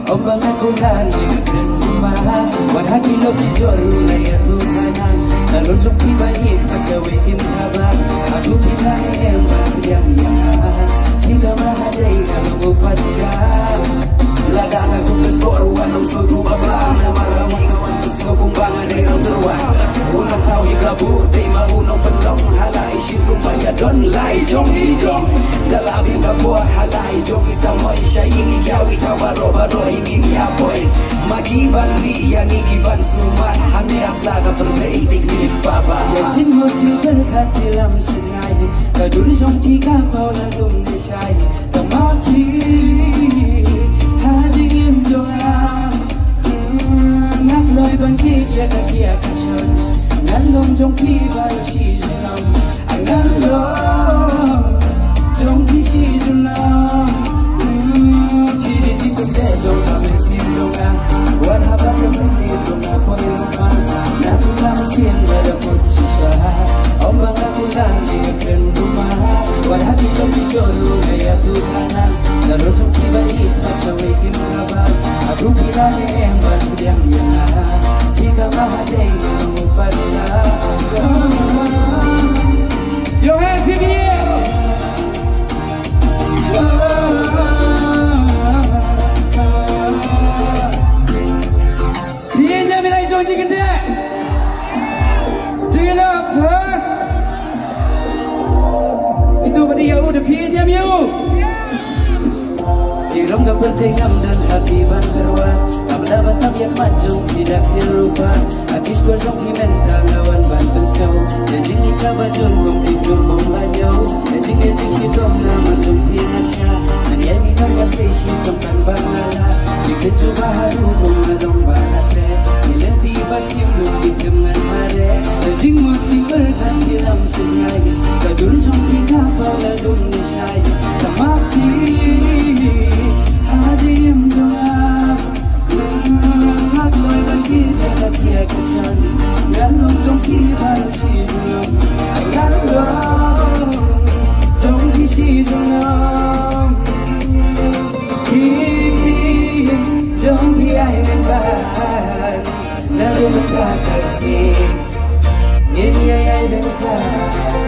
Ombang aku lari ke rumah Wahagi lo bijoru laya Tuhanan Lalu sukti baik pacawe kimkabar Aku kita emang yang Kita mahadai kalau upaca Ladang aku keskoru anong suatu babla Namarami ngawan kesiko kumbangan ay ang terwa Unang tao ikabuti maunong pendong halay Sintung bayadon lay jong ijong Dalabing kabuah halay jong isang mo isya inigaw Ikawaro-baro ininiapoy Magiban liyan igiban suman Hamias laga perleidik ni baba Ya jin mo jin berkat dalam sejai Kadur jong tiga mau lalung desai Tamaki Haji im jongan Ngak loy ban kia kakia kason Ngalong jong pi bai si junam Ngalong jong pi si junam Kiri tituk de jong kamen sim jonga Warhaba kemeni jonga poi rumah Nakula mesin pada pot sisa Ombang aku lagi ke rumah Warhabi lo bijoru gaya Tuhanan Terus tiba itu sawi kim kabar Aku kira emang yang yana Jika mahadai mengupaca Your hands in the air Dia nyamil aja janji gede Do you love her? Itu pada ya udah pinya miu Kirong kepentingan dan hati banterwa Kamla batam yang maju tidak silupa Habis kosong himenta lawan ban pensau Jajing ika bajun kong tidur kong bajau Jajing sidong nama tumpi nasya Dan yang minum yang pesi tongkan banglala Jika coba haru kong ngadong banate Nilang tiba siung dikengan mare Jajing muti berdan dalam senyai Kadur jongki kapal ladung nisai Tamaki Hadim doa Ngak loy bagi kakia kesan Ngalong jongki baru si dunam Ngalong jongki si dunam Jongki air ban Lalu berkasih Ini ayah dekat